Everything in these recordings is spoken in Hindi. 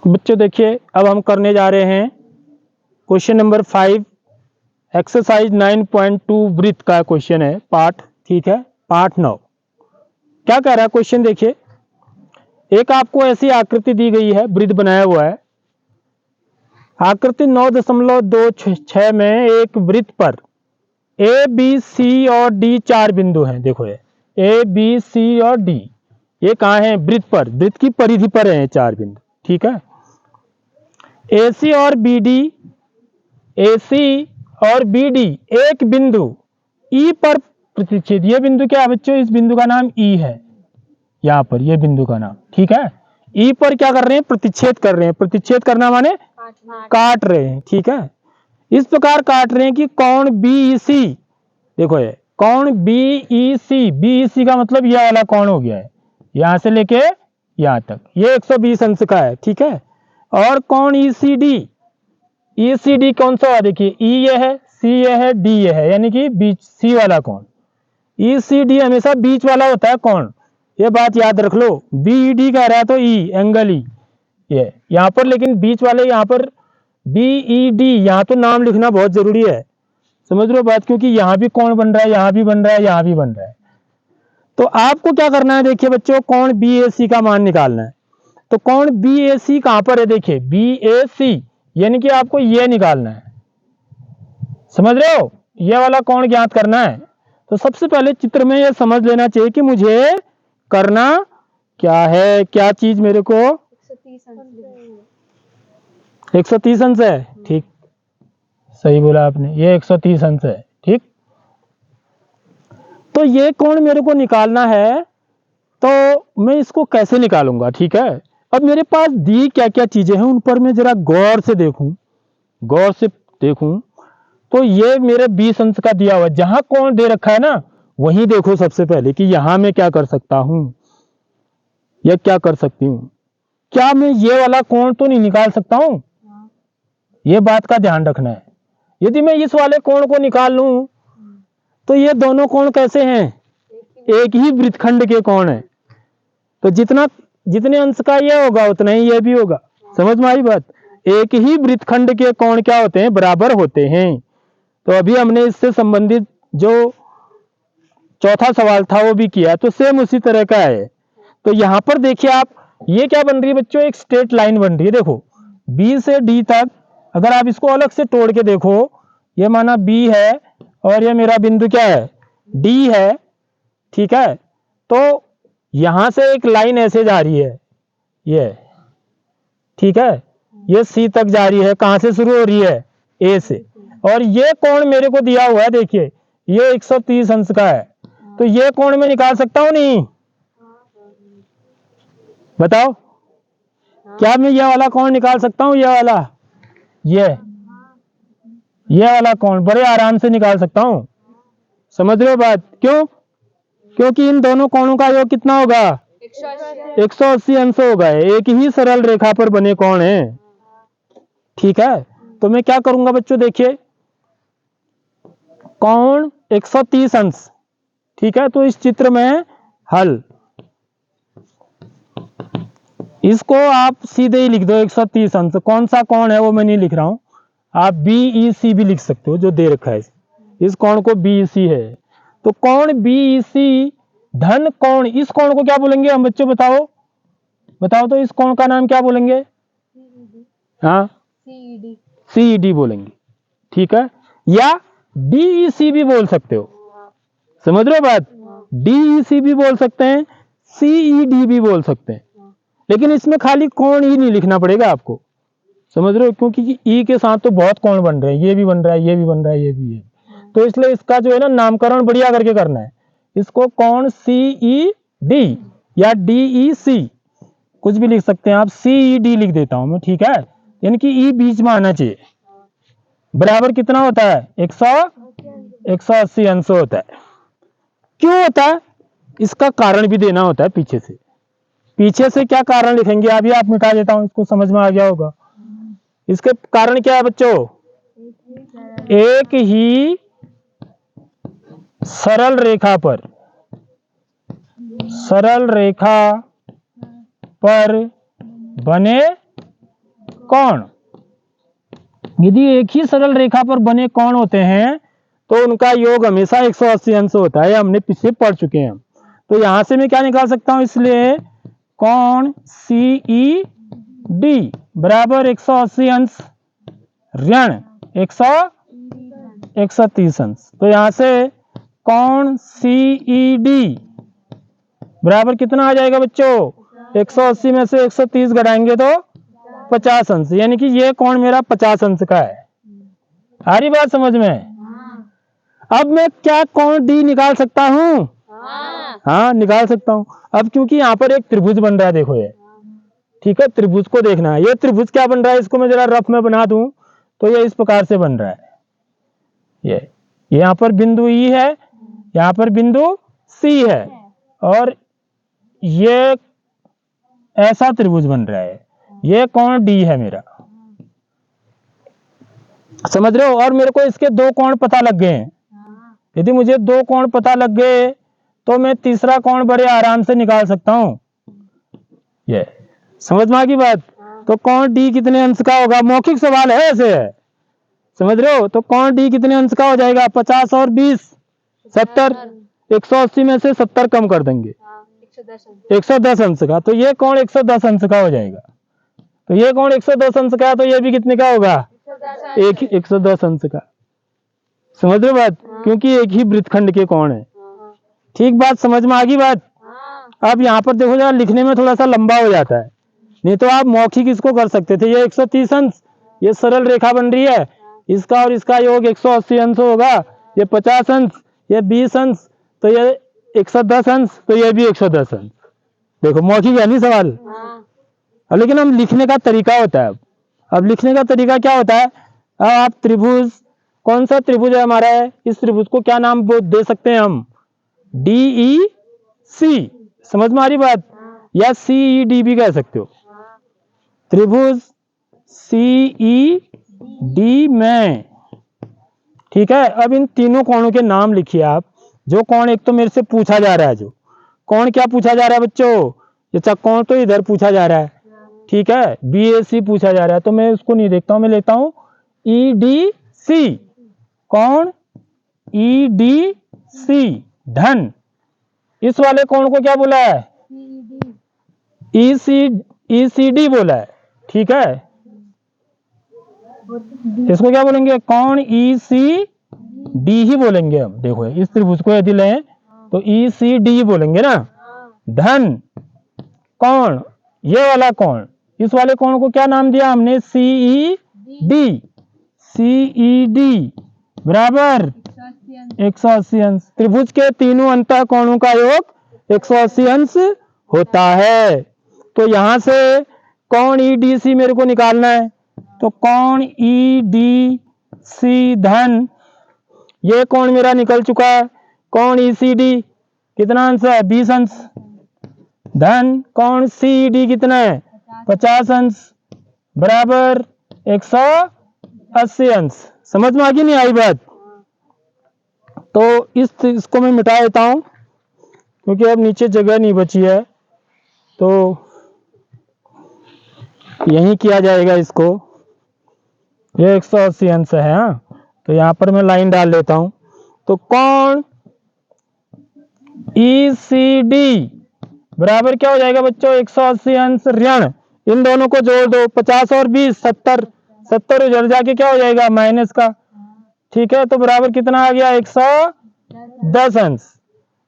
बच्चों देखिए, अब हम करने जा रहे हैं क्वेश्चन नंबर 5, एक्सरसाइज 9.2 वृत्त का क्वेश्चन है, पाठ, ठीक है, पाठ 9। क्या कह रहा है क्वेश्चन देखिए, एक आपको ऐसी आकृति दी गई है, वृत्त बनाया हुआ है। आकृति 9.26 में एक वृत्त पर ए बी सी और डी 4 बिंदु हैं। देखो ये ए बी सी और डी, ये कहाँ है? वृत्त पर, वृत्त की परिधि पर है 4 बिंदु, ठीक है। ए सी और बी डी, ए सी और बी डी एक बिंदु ई पर प्रतिच्छेद। ये बिंदु क्या है बच्चों? इस बिंदु का नाम ई है, यहाँ पर ये बिंदु का नाम, ठीक है। ई पर क्या कर रहे हैं? प्रतिच्छेद कर रहे हैं। प्रतिच्छेद करना माने काट रहे हैं, ठीक है। इस प्रकार काट रहे हैं कि कोण बीईसी, देखो ये कोण बीईसी, बीईसी का मतलब यह वाला कोण हो गया है, यहां से लेके यहां तक, ये 120 अंश का है, ठीक है। और कोण ईसीडी, ईसीडी कौन सा है? देखिए ई ये है, सी ये है, डी ये है, यानी कि बीच सी वाला कोण। ईसीडी हमेशा बीच वाला होता है कोण, ये बात याद रख लो। बीईडी कह रहा है तो ई एंगल ई, ये यहाँ पर, लेकिन बीच वाले यहाँ पर बीईडी, यहाँ तो नाम लिखना बहुत जरूरी है, समझ लो बात, क्योंकि यहाँ भी कोण बन रहा है, यहाँ भी बन रहा है, यहाँ भी बन रहा है। तो आपको क्या करना है? देखिए बच्चों, कोण बीएसी का मान निकालना है। तो कोण बीएसी कहां पर है? देखिए बीएसी, यानी कि आपको ये निकालना है, समझ रहे हो? ये वाला कोण ज्ञात करना है। तो सबसे पहले चित्र में ये समझ लेना चाहिए कि मुझे करना क्या है, क्या चीज मेरे को 130 अंश है, ठीक, सही बोला आपने, ये 130 अंश है, ठीक। तो ये कोण मेरे को निकालना है, तो मैं इसको कैसे निकालूंगा? ठीक है, अब मेरे पास दी क्या क्या चीजें हैं, उन पर मैं जरा गौर से देखूं, तो ये मेरे 20 अंश का दिया हुआ है। जहां कोण दे रखा है ना, वहीं देखो सबसे पहले कि यहां मैं क्या कर सकता हूं या क्या कर सकती हूं। क्या मैं ये वाला कोण तो नहीं निकाल सकता हूं? ये बात का ध्यान रखना है। यदि मैं इस वाले कोण को निकाल लूं, तो ये दोनों कोण कैसे हैं? एक ही वृत्तखंड के कोण है। तो जितने अंश का ये होगा उतना ही ये भी होगा, समझ में आई बात? एक ही वृत्तखंड के कोण क्या होते हैं? बराबर होते हैं। तो अभी हमने इससे संबंधित जो चौथा सवाल था वो भी किया, तो सेम उसी तरह का है। तो यहां पर देखिए आप, ये क्या बन रही है बच्चों? एक स्ट्रेट लाइन बन रही है। देखो बी से डी तक, अगर आप इसको अलग से तोड़ के देखो, ये माना बी है और ये मेरा बिंदु क्या है? डी है, ठीक है। तो यहां से एक लाइन ऐसे जा रही है, ये, ठीक है, ये सी तक जा रही है। कहां से शुरू हो रही है? ए से। और ये कोण मेरे को दिया हुआ है, देखिए ये 130 अंश का है। तो ये कोण मैं निकाल सकता हूं नहीं? बताओ, क्या मैं ये वाला कोण निकाल सकता हूं? ये वाला, ये वाला कोण बड़े आराम से निकाल सकता हूं, समझ रहे हो बात? क्यों? क्योंकि इन दोनों कोणों का योग कितना होगा? 180 अंश होगा। एक ही सरल रेखा पर बने कोण है, ठीक है। तो मैं क्या करूंगा बच्चों? देखिए कोण 130 अंश, ठीक है। तो इस चित्र में हल, इसको आप सीधे ही लिख दो 130 अंश। कौन सा कोण है वो मैं नहीं लिख रहा हूं, आप बीईसी भी लिख सकते हो, जो दे रखा है इस कोण को बीईसी है। तो कोण बीईसी धन कोण, इस कोण को क्या बोलेंगे हम बच्चों? बताओ तो इस कोण का नाम क्या बोलेंगे? हाँ, सीईडी बोलेंगे, ठीक है। या डीईसी भी बोल सकते हो, समझ रहे हो बात? डीईसी भी बोल सकते हैं, सीईडी भी बोल सकते हैं, लेकिन इसमें खाली कोण ही नहीं लिखना पड़ेगा आपको, समझ रहे हो? क्योंकि ई के साथ तो बहुत कोण बन रहे हैं, ये भी बन रहा है, ये भी बन रहा है, ये भी है। तो इसलिए इसका जो है ना, नामकरण बढ़िया करके करना है। इसको कोण सीईडी या डीईसी कुछ भी लिख सकते हैं आप, सीईडी लिख देता हूं मैं, ठीक है। यानी कि ई बीच में आना चाहिए। बराबर कितना होता है? 180 अंश होता है। क्यों होता है? इसका कारण भी देना होता है पीछे से क्या कारण लिखेंगे अभी आप मिटा देता हूं, इसको समझ में आ गया होगा। इसके कारण क्या है बच्चों? एक ही सरल रेखा पर बने कोण। यदि एक ही सरल रेखा पर बने कोण होते हैं तो उनका योग हमेशा 180 अंश होता है, हमने पीछे पढ़ चुके हैं। तो यहां से मैं क्या निकाल सकता हूं, इसलिए कोण CED बराबर 180 अंश ऋण 130 अंश। तो यहां से कोण CED बराबर कितना आ जाएगा बच्चों, 180 में से 130 घटाएंगे तो 50 अंश, यानी कि ये कोण मेरा 50 अंश का है। आ रही बात समझ में? अब मैं क्या कोण D निकाल सकता हूं? हाँ निकाल सकता हूं। अब क्योंकि यहाँ पर एक त्रिभुज बन रहा है, देखो ये, ठीक है, त्रिभुज को देखना है। ये त्रिभुज क्या बन रहा है, इसको मैं जरा रफ में बना दूं तो ये इस प्रकार से बन रहा है। ये यहाँ पर बिंदु E है, यहाँ पर बिंदु C है, और ये ऐसा त्रिभुज बन रहा है। ये कोण D है मेरा, समझ रहे हो? और मेरे को इसके दो कोण पता लग गए हैं। यदि मुझे दो कोण पता लग गए तो मैं तीसरा कोण बड़े आराम से निकाल सकता हूं। ये समझ में आ गई बात? तो कोण D कितने अंश का होगा? मौखिक सवाल है, ऐसे है, समझ रहे हो? तो कोण D कितने अंश का हो जाएगा? 50 और 20 70। 180 में से 70 कम कर देंगे, 110 अंश का। तो ये कोण 110 अंश का हो जाएगा। तो ये कोण 110 अंश का, तो ये भी कितने का होगा? 110 अंश का। समझ रहे हो बात? क्योंकि एक ही वृत्तखंड के कोण है। ठीक बात, समझ में आ गई बात? अब यहाँ पर देखो जरा, लिखने में थोड़ा सा लंबा हो जाता है, नहीं तो आप मौखिक इसको कर सकते थे। ये 130 अंश, ये सरल रेखा बन रही है, इसका और इसका योग 180 अंश होगा। ये 50 अंश, ये 20 अंश, तो ये 110 अंश, तो ये भी 110 अंश। देखो मौखिक है नहीं सवाल। लेकिन हम लिखने का तरीका होता है। अब लिखने का तरीका क्या होता है? अब आप त्रिभुज, कौन सा त्रिभुज है हमारा है, इस त्रिभुज को क्या नाम दे सकते हैं हम? DEC। समझ में आ रही बात? या CED भी कह सकते हो। त्रिभुज CED में, ठीक है। अब इन तीनों कोणों के नाम लिखिए आप। जो कोण एक तो मेरे से पूछा जा रहा है, जो कोण क्या पूछा जा रहा है बच्चों? ये कोण तो इधर पूछा जा रहा है, ठीक है, BAC पूछा जा रहा है, तो मैं उसको नहीं देखता हूं, मैं लेता हूं EDC। कोण EDC धन, इस वाले कोण को क्या बोला है? ECD बोला है, ठीक है। इसको क्या बोलेंगे? कोण ECD ही बोलेंगे हम। देखो इस त्रिभुज को यदि लें तो ECD बोलेंगे ना। धन कोण, ये वाला कोण, इस वाले कोण को क्या नाम दिया हमने? CED बराबर 180 अंश। त्रिभुज के तीनों अंतः कोणों का योग 180 अंश होता है। तो यहां से कोण EDC मेरे को निकालना है। तो कोण EDC धन, ये कोण मेरा निकल चुका है। कोण ECD कितना अंश है? 20 अंश। धन कोण CED कितना है? 50 अंश बराबर 180 अंश। समझ में आ गई नहीं आई बात? तो इसको मैं मिटा देता हूं क्योंकि अब नीचे जगह नहीं बची है, तो यही किया जाएगा इसको। ये 180 अंश है, हाँ, तो यहां पर मैं लाइन डाल लेता हूं। तो कोण ECD बराबर क्या हो जाएगा बच्चों? 180 अंश ऋण, इन दोनों को जोड़ दो, 50 और 20 70, 70 उधर जाके क्या हो जाएगा? माइनस का, ठीक है। तो बराबर कितना आ गया? 110 अंश।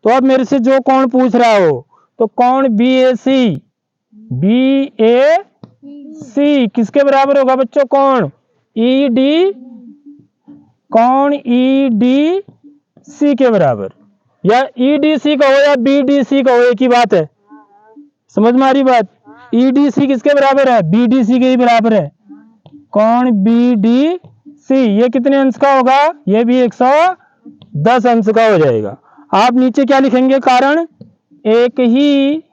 तो अब मेरे से जो कोण पूछ रहा हो, तो कोण BAC किसके बराबर होगा बच्चों? कोण EDC के बराबर, या EDC कहो या BDC कहो, एक ही बात है। समझ में आ रही बात? EDC किसके बराबर है? BDC के ही बराबर है। कोण BDC ये कितने अंश का होगा? ये भी 110 अंश का हो जाएगा। आप नीचे क्या लिखेंगे? कारण एक ही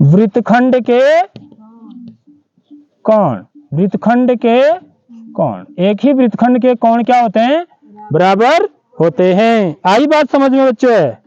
वृत्तखंड के कोण, वृत्तखंड के कोण, एक ही वृत्तखंड के कोण क्या होते हैं? बराबर होते हैं। आई बात समझ में बच्चों? है